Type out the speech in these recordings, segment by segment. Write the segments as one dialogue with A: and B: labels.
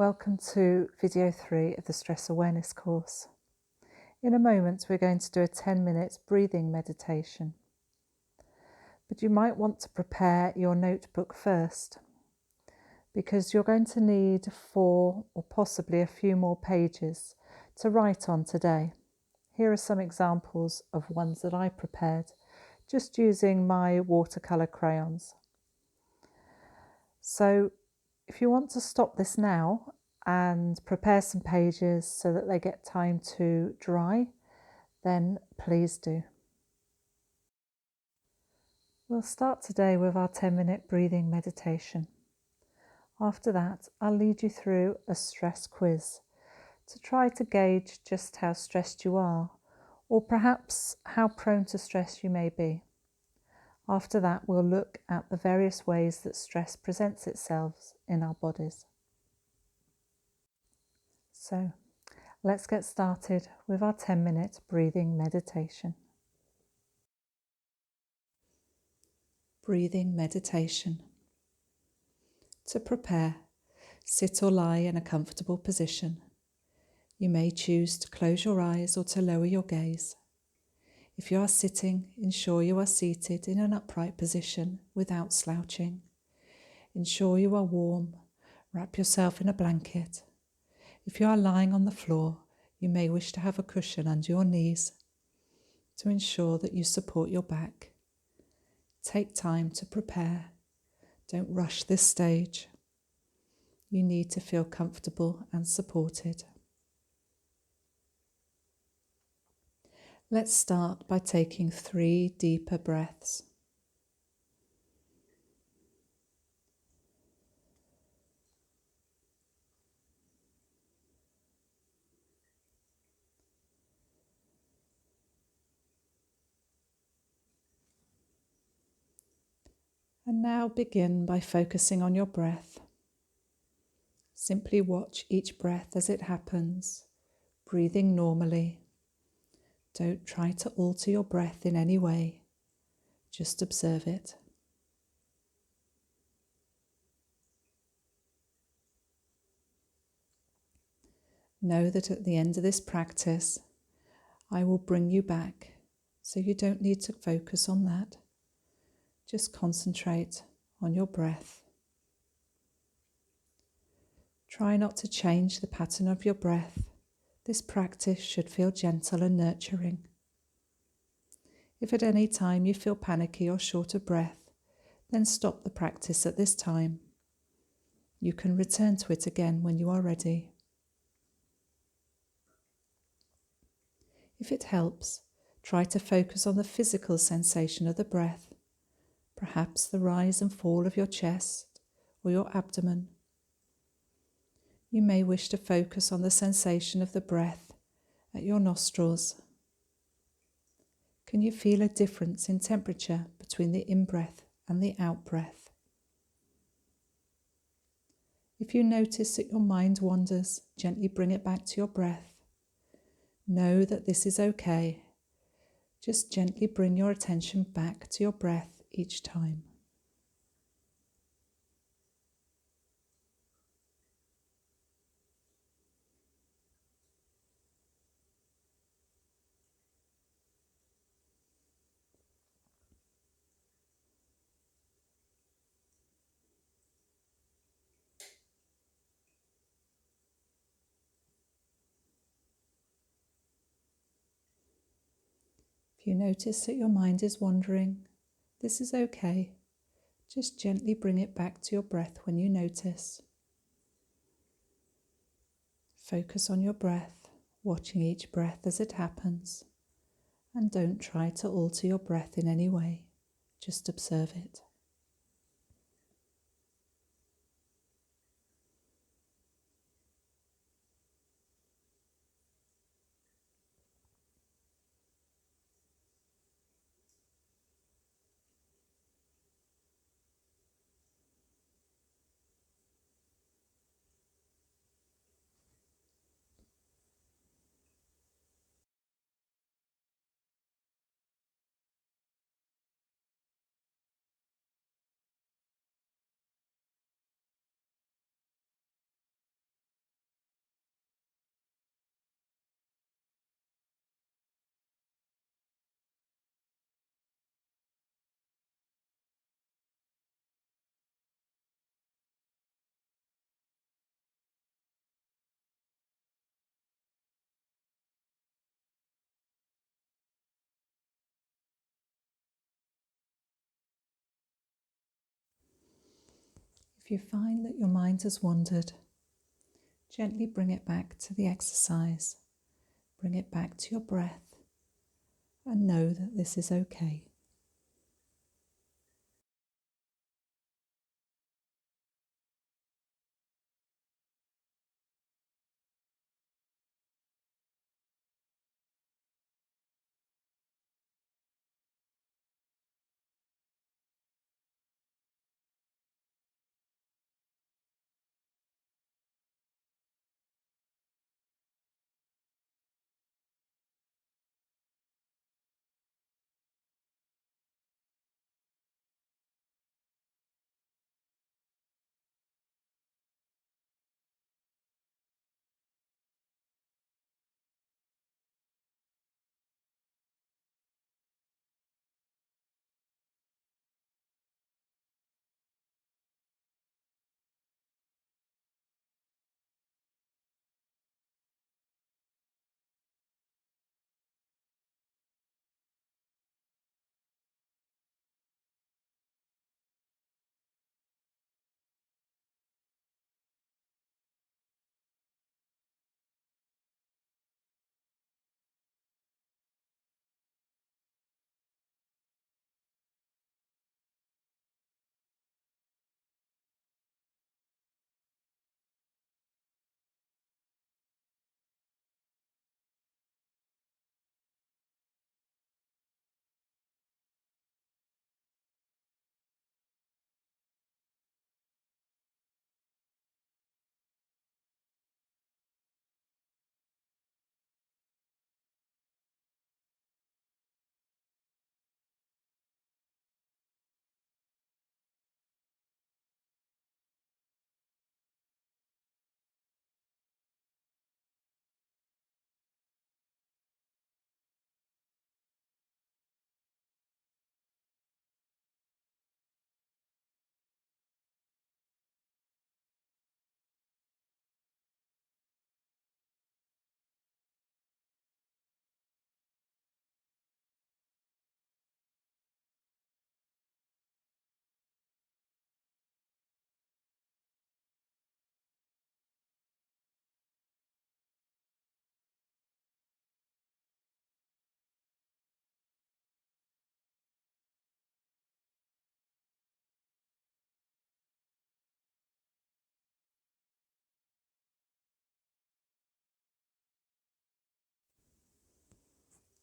A: Welcome to video 3 of the Stress Awareness course. In a moment we're going to do a 10-minute breathing meditation. But you might want to prepare your notebook first, because you're going to need 4 or possibly a few more pages to write on today. Here are some examples of ones that I prepared, just using my watercolour crayons. So if you want to stop this now and prepare some pages so that they get time to dry, then please do. We'll start today with our 10-minute breathing meditation. After that, I'll lead you through a stress quiz to try to gauge just how stressed you are, or perhaps how prone to stress you may be. After that, we'll look at the various ways that stress presents itself in our bodies. So, let's get started with our 10-minute breathing meditation. Breathing meditation. To prepare, sit or lie in a comfortable position. You may choose to close your eyes or to lower your gaze. If you are sitting, ensure you are seated in an upright position without slouching. Ensure you are warm. Wrap yourself in a blanket. If you are lying on the floor, you may wish to have a cushion under your knees to ensure that you support your back. Take time to prepare. Don't rush this stage. You need to feel comfortable and supported. Let's start by taking 3 deeper breaths. And now begin by focusing on your breath. Simply watch each breath as it happens, breathing normally. Don't try to alter your breath in any way. Just observe it. Know that at the end of this practice, I will bring you back, so you don't need to focus on that. Just concentrate on your breath. Try not to change the pattern of your breath. This practice should feel gentle and nurturing. If at any time you feel panicky or short of breath, then stop the practice at this time. You can return to it again when you are ready. If it helps, try to focus on the physical sensation of the breath, perhaps the rise and fall of your chest or your abdomen. You may wish to focus on the sensation of the breath at your nostrils. Can you feel a difference in temperature between the in-breath and the out-breath? If you notice that your mind wanders, gently bring it back to your breath. Know that this is okay. Just gently bring your attention back to your breath each time. If you notice that your mind is wandering, this is okay. Just gently bring it back to your breath when you notice. Focus on your breath, watching each breath as it happens, and don't try to alter your breath in any way. Just observe it. If you find that your mind has wandered, gently bring it back to the exercise. Bring it back to your breath and know that this is okay.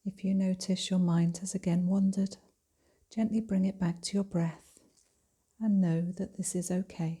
A: If you notice your mind has again wandered, gently bring it back to your breath and know that this is okay.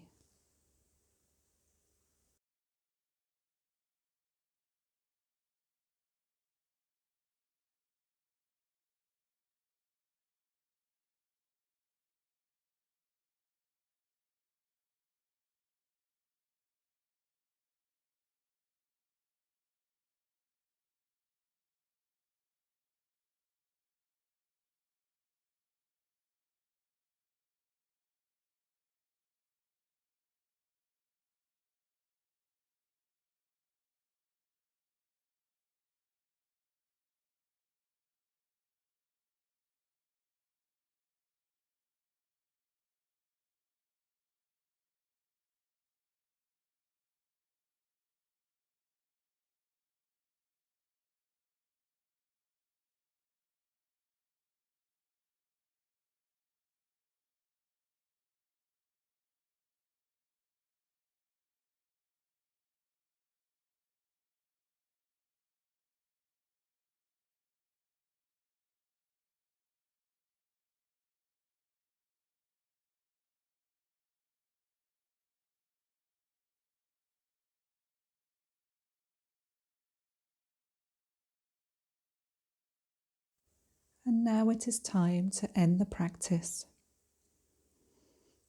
A: And now it is time to end the practice.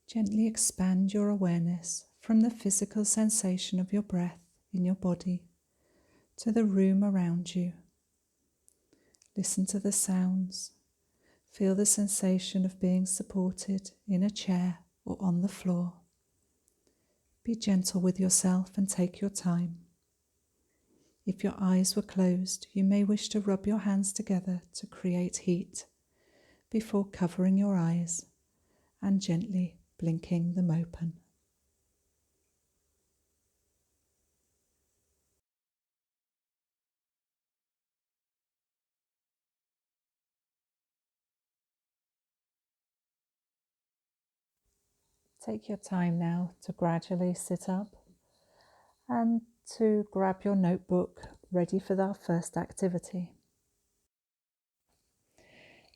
A: Gently expand your awareness from the physical sensation of your breath in your body to the room around you. Listen to the sounds. Feel the sensation of being supported in a chair or on the floor. Be gentle with yourself and take your time. If your eyes were closed, you may wish to rub your hands together to create heat before covering your eyes and gently blinking them open. Take your time now to gradually sit up and to grab your notebook ready for our first activity.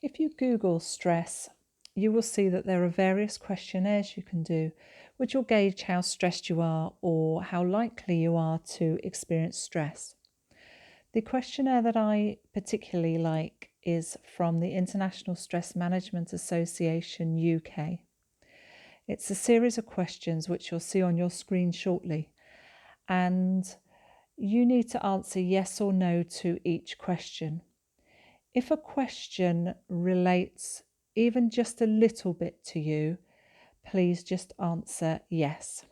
A: If you Google stress, you will see that there are various questionnaires you can do, which will gauge how stressed you are or how likely you are to experience stress. The questionnaire that I particularly like is from the International Stress Management Association UK. It's a series of questions which you'll see on your screen shortly, and you need to answer yes or no to each question. If a question relates even just a little bit to you, please just answer yes.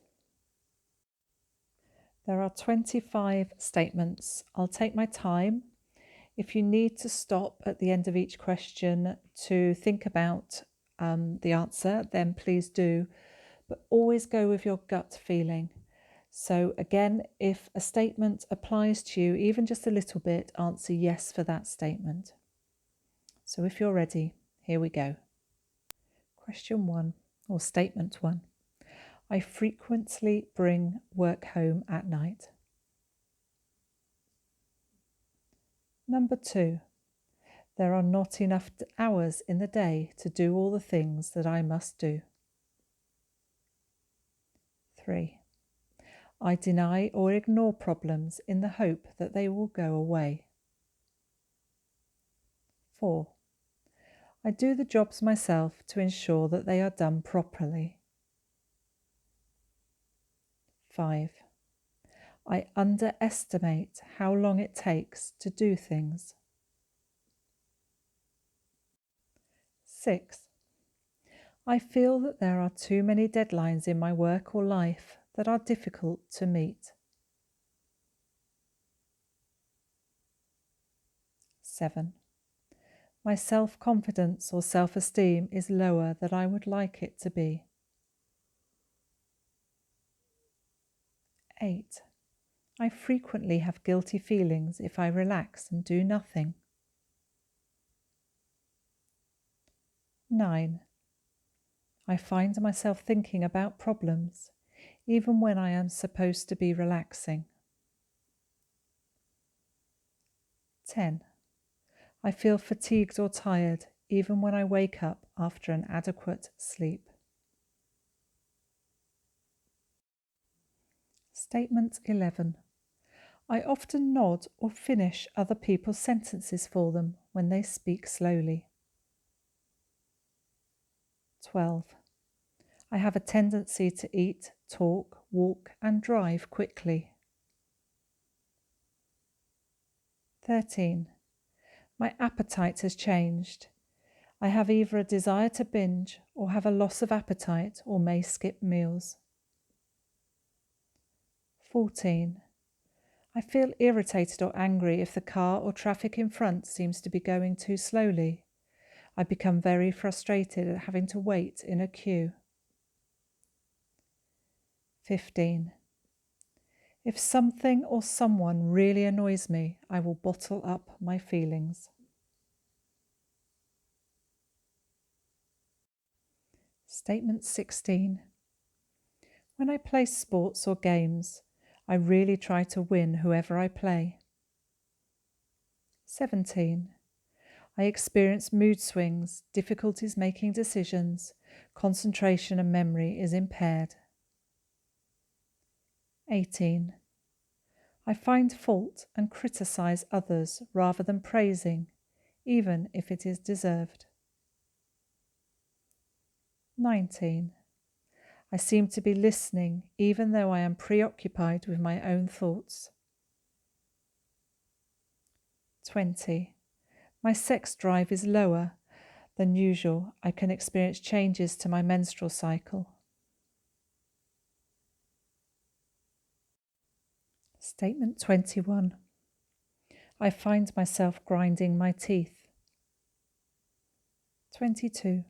A: There are 25 statements. I'll take my time. If you need to stop at the end of each question to think about the answer, then please do, but always go with your gut feeling. So again, if a statement applies to you, even just a little bit, answer yes for that statement. So if you're ready, here we go. Question 1, or statement 1. I frequently bring work home at night. Number 2. There are not enough hours in the day to do all the things that I must do. 3. I deny or ignore problems in the hope that they will go away. 4. I do the jobs myself to ensure that they are done properly. 5. I underestimate how long it takes to do things. 6. I feel that there are too many deadlines in my work or life that are difficult to meet. 7. My self-confidence or self-esteem is lower than I would like it to be. 8. I frequently have guilty feelings if I relax and do nothing. 9. I find myself thinking about problems, even when I am supposed to be relaxing. 10. I feel fatigued or tired, even when I wake up after an adequate sleep. Statement 11. I often nod or finish other people's sentences for them when they speak slowly. 12. I have a tendency to eat, talk, walk and drive quickly. 13. My appetite has changed. I have either a desire to binge or have a loss of appetite or may skip meals. 14. I feel irritated or angry if the car or traffic in front seems to be going too slowly. I become very frustrated at having to wait in a queue. 15. If something or someone really annoys me, I will bottle up my feelings. Statement 16. When I play sports or games, I really try to win whoever I play. 17. I experience mood swings, difficulties making decisions, concentration and memory is impaired. 18. I find fault and criticize others rather than praising, even if it is deserved. 19. I seem to be listening even though I am preoccupied with my own thoughts. 20. My sex drive is lower than usual. I can experience changes to my menstrual cycle. Statement 21. I find myself grinding my teeth. 22.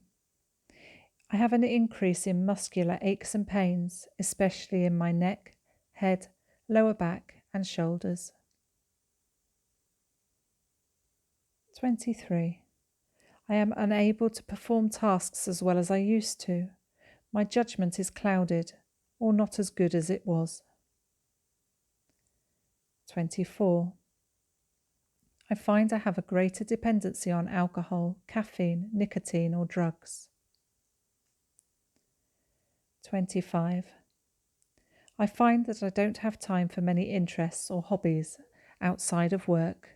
A: I have an increase in muscular aches and pains, especially in my neck, head, lower back and shoulders. 23. I am unable to perform tasks as well as I used to. My judgment is clouded or not as good as it was. 24. I find I have a greater dependency on alcohol, caffeine, nicotine, or drugs. 25. I find that I don't have time for many interests or hobbies outside of work.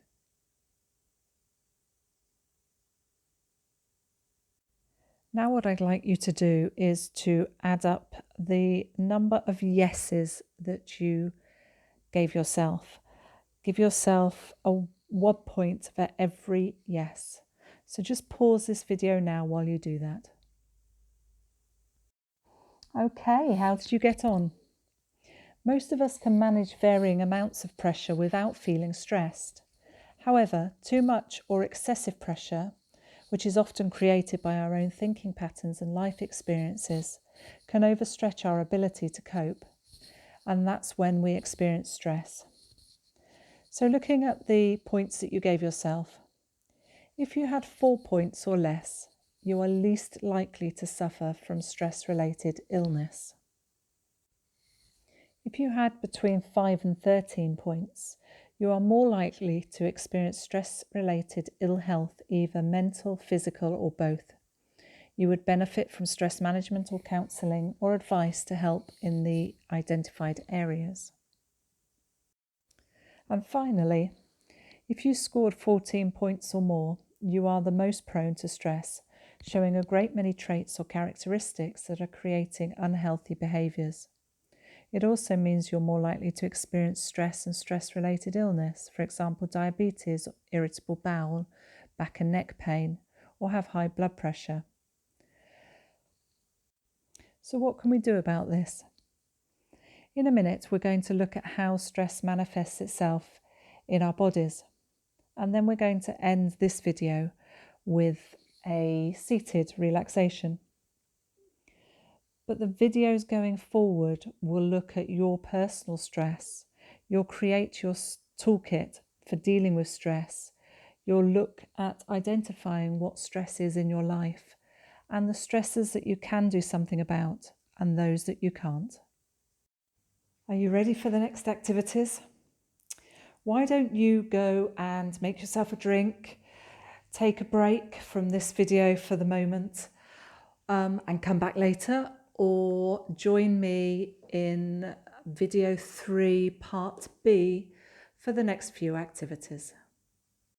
A: Now what I'd like you to do is to add up the number of yeses that you gave yourself. Give yourself a 1 point for every yes. So just pause this video now while you do that. Okay, how did you get on? Most of us can manage varying amounts of pressure without feeling stressed. However, too much or excessive pressure, which is often created by our own thinking patterns and life experiences, can overstretch our ability to cope, and that's when we experience stress. So looking at the points that you gave yourself, if you had 4 points or less, you are least likely to suffer from stress-related illness. If you had between 5 and 13 points, you are more likely to experience stress-related ill health, either mental, physical, or both. You would benefit from stress management or counselling or advice to help in the identified areas. And finally, if you scored 14 points or more, you are the most prone to stress, showing a great many traits or characteristics that are creating unhealthy behaviours. It also means you're more likely to experience stress and stress-related illness, for example, diabetes, irritable bowel, back and neck pain, or have high blood pressure. So what can we do about this? In a minute, we're going to look at how stress manifests itself in our bodies. And then we're going to end this video with a seated relaxation. But the videos going forward will look at your personal stress. You'll create your toolkit for dealing with stress. You'll look at identifying what stress is in your life and the stresses that you can do something about and those that you can't. Are you ready for the next activities? Why don't you go and make yourself a drink, take a break from this video for the moment, and come back later, or join me in video 3 part B for the next few activities.